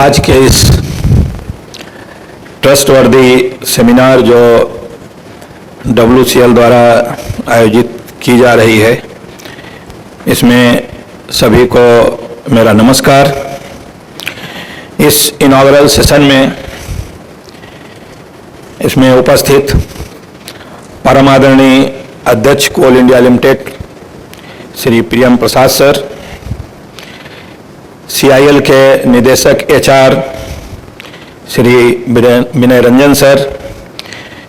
आज के इस ट्रस्टवर्दी सेमिनार जो WCL द्वारा आयोजित की जा रही है, इसमें सभी को मेरा नमस्कार। इस इनॉग्रल सेशन में इसमें उपस्थित परम आदरणीय अध्यक्ष coal India limited Shri Priyam Prasad sir, CIL के निदेशक HR Shri Vinay Ranjan sir,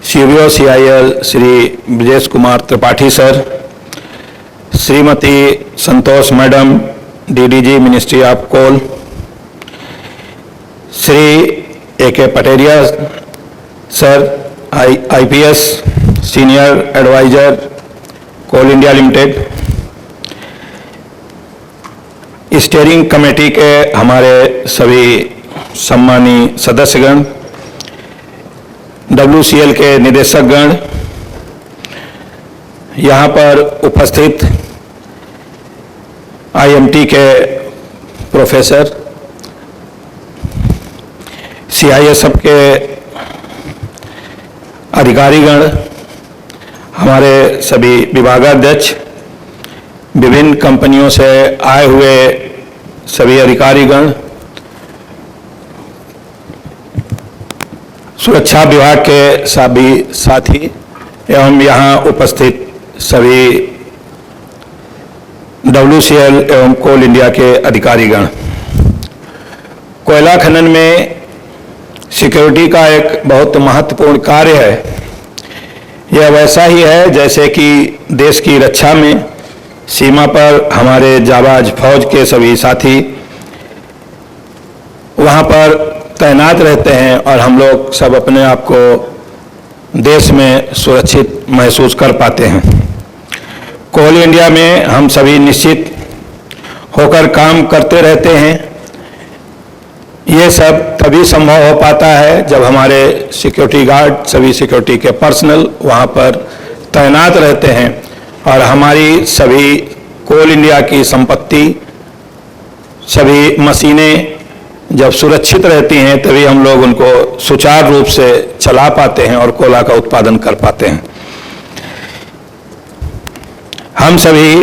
CBO CIL Shri Brajesh Kumar Tripathi sir, Shrimati Santosh madam DDG ministry of coal, Shri AK Pateria sir IPS senior adviser coal India limited, steering committee के हमारे सभी सम्मानीय सदस्यगण, WCL के निदेशकगण, यहाँ पर उपस्थित IMT के प्रोफेसर, CISF के अधिकारीगण, हमारे सभी विभागाध्यक्ष, विभिन्न कंपनियों से आए हुए सभी अधिकारीगण, सुरक्षा विभाग के सभी साथी एवं यहाँ उपस्थित सभी WCL एवं कोल इंडिया के अधिकारीगण। कोयला खनन में सिक्योरिटी का एक बहुत महत्वपूर्ण कार्य है। यह वैसा ही है जैसे कि देश की रक्षा में सीमा पर हमारे जाबाज फौज के सभी साथी वहाँ पर तैनात रहते हैं और हम लोग सब अपने आप को देश में सुरक्षित महसूस कर पाते हैं। कोल इंडिया में हम सभी निश्चित होकर काम करते रहते हैं। ये सब तभी संभव हो पाता है जब हमारे सिक्योरिटी गार्ड, सभी सिक्योरिटी के पर्सनल वहाँ पर तैनात रहते हैं और हमारी सभी कोल इंडिया की संपत्ति, सभी मशीनें जब सुरक्षित रहती हैं तभी हम लोग उनको सुचारू रूप से चला पाते हैं और कोयला का उत्पादन कर पाते हैं। हम सभी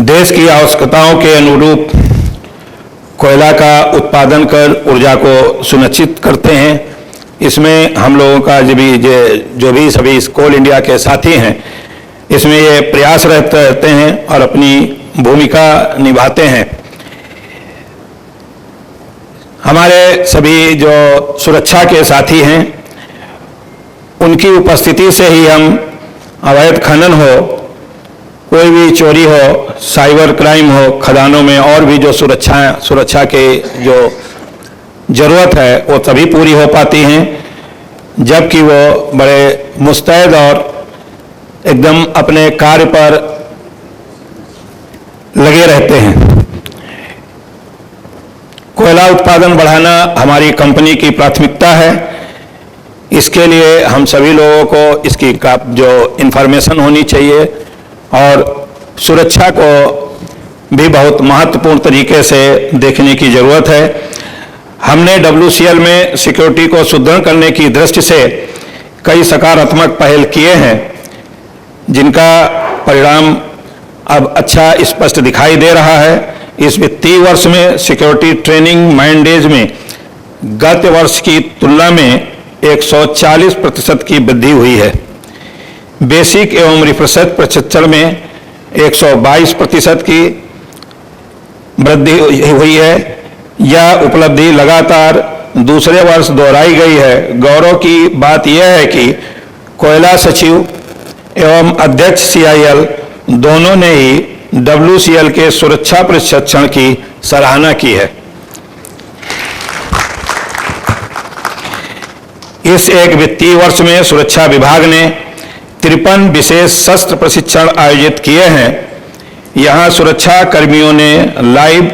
देश की आवश्यकताओं के अनुरूप कोयला का उत्पादन कर ऊर्जा को सुनिश्चित करते हैं। इसमें हम लोगों का जो भी सभी कोल इंडिया के साथी हैं, इसमें ये प्रयास रहते हैं और अपनी भूमिका निभाते हैं। हमारे सभी जो सुरक्षा के साथी हैं, उनकी उपस्थिति से ही हम अवैध खनन हो, कोई भी चोरी हो, साइबर क्राइम हो, खदानों में और भी जो सुरक्षा के जो जरूरत है वो तभी पूरी हो पाती हैं जबकि वो बड़े मुस्तैद और एकदम अपने कार्य पर लगे रहते हैं। कोयला उत्पादन बढ़ाना हमारी कंपनी की प्राथमिकता है। इसके लिए हम सभी लोगों को इसकी जो इन्फॉर्मेशन होनी चाहिए और सुरक्षा को भी बहुत महत्वपूर्ण तरीके से देखने की जरूरत है। हमने WCL में सिक्योरिटी को सुदृढ़ करने की दृष्टि से कई सकारात्मक पहल किए हैं, जिनका परिणाम अब अच्छा स्पष्ट दिखाई दे रहा है। इस वित्तीय वर्ष में सिक्योरिटी ट्रेनिंग मैंडेज में गत वर्ष की तुलना में 140% की वृद्धि हुई है। बेसिक एवं रिफ्रेशर प्रशिक्षण में 122% की वृद्धि हुई है। यह उपलब्धि लगातार दूसरे वर्ष दोहराई गई है। गौरव की बात यह है कि कोयला सचिव एवं अध्यक्ष CIL दोनों ने ही WCL के सुरक्षा प्रशिक्षण की सराहना की है। इस एक वित्तीय वर्ष में सुरक्षा विभाग ने 53 विशेष शस्त्र प्रशिक्षण आयोजित किए हैं। यहाँ सुरक्षा कर्मियों ने लाइव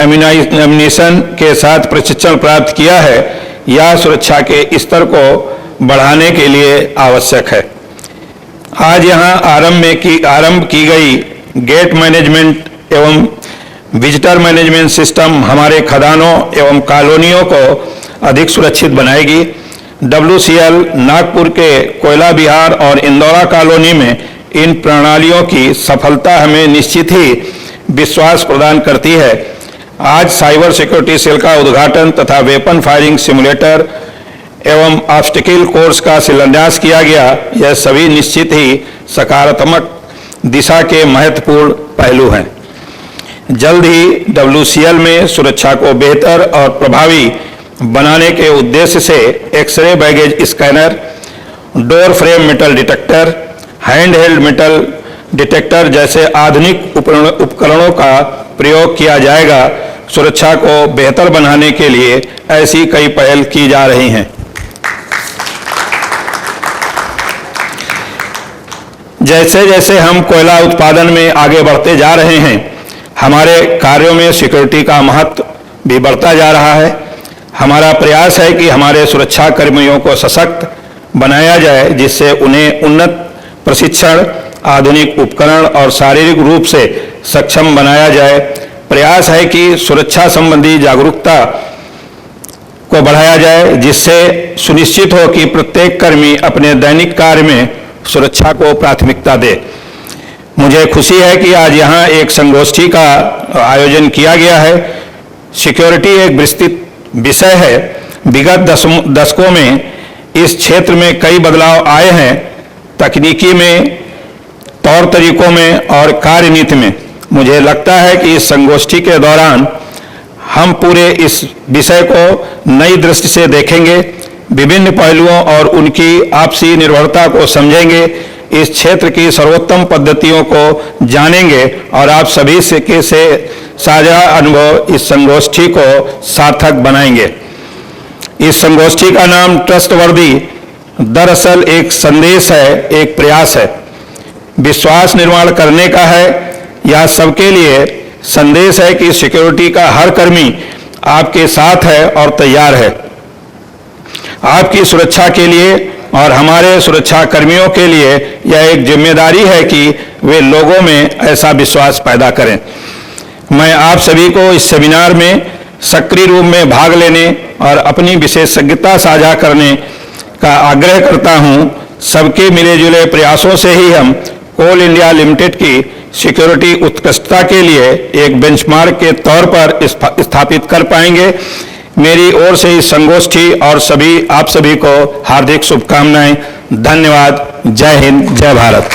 एम्यूनेशन के साथ प्रशिक्षण प्राप्त किया है। यह सुरक्षा के स्तर को बढ़ाने के लिए आवश्यक है। आज यहाँ आरंभ की गई गेट मैनेजमेंट एवं विजिटर मैनेजमेंट सिस्टम हमारे खदानों एवं कॉलोनियों को अधिक सुरक्षित बनाएगी। WCL नागपुर के कोयला विहार और इंदौरा कॉलोनी में इन प्रणालियों की सफलता हमें निश्चित ही विश्वास प्रदान करती है। आज साइबर सिक्योरिटी सेल का उद्घाटन तथा वेपन फायरिंग सिमुलेटर एवं ऑब्स्टिकल कोर्स का शिलान्यास किया गया। यह सभी निश्चित ही सकारात्मक दिशा के महत्वपूर्ण पहलू हैं। जल्द ही WCL में सुरक्षा को बेहतर और प्रभावी बनाने के उद्देश्य से x-ray baggage scanner, door frame metal detector, hand held metal detector जैसे आधुनिक उपकरणों का प्रयोग किया जाएगा। सुरक्षा को बेहतर बनाने के लिए ऐसी कई पहल की जा रही हैं। जैसे जैसे हम कोयला उत्पादन में आगे बढ़ते जा रहे हैं, हमारे कार्यों में सिक्योरिटी का महत्व भी बढ़ता जा रहा है। हमारा प्रयास है कि हमारे सुरक्षा कर्मियों को सशक्त बनाया जाए, जिससे उन्हें उन्नत प्रशिक्षण, आधुनिक उपकरण और शारीरिक रूप से सक्षम बनाया जाए। प्रयास है कि सुरक्षा संबंधी जागरूकता को बढ़ाया जाए, जिससे सुनिश्चित हो कि प्रत्येक कर्मी अपने दैनिक कार्य में सुरक्षा को प्राथमिकता दे। मुझे खुशी है कि आज यहाँ एक संगोष्ठी का आयोजन किया गया है। सिक्योरिटी एक विस्तृत विषय है। विगत दशकों में इस क्षेत्र में कई बदलाव आए हैं, तकनीकी में, तौर तरीकों में और कार्यनीति में। मुझे लगता है कि इस संगोष्ठी के दौरान हम पूरे इस विषय को नई दृष्टि से देखेंगे, विभिन्न पहलुओं और उनकी आपसी निर्भरता को समझेंगे, इस क्षेत्र की सर्वोत्तम पद्धतियों को जानेंगे और आप सभी से साझा अनुभव इस संगोष्ठी को सार्थक बनाएंगे। इस संगोष्ठी का नाम ट्रस्टवर्दी दरअसल एक संदेश है, एक प्रयास है, विश्वास निर्माण करने का है। यह सबके लिए संदेश है कि सिक्योरिटी का हर कर्मी आपके साथ है और तैयार है। आपकी सुरक्षा के लिए और हमारे सुरक्षा कर्मियों के लिए यह एक जिम्मेदारी है कि वे लोगों में ऐसा विश्वास पैदा करें। मैं आप सभी को इस सेमिनार में सक्रिय रूप में भाग लेने और अपनी विशेषज्ञता साझा करने का आग्रह करता हूं। सबके मिले जुले प्रयासों से ही हम कोल इंडिया लिमिटेड की सिक्योरिटी उत्कृष्टता के लिए एक बेंचमार्क के तौर पर स्थापित कर पाएंगे। मेरी ओर से इस संगोष्ठी और आप सभी को हार्दिक शुभकामनाएं। धन्यवाद। जय हिंद, जय भारत।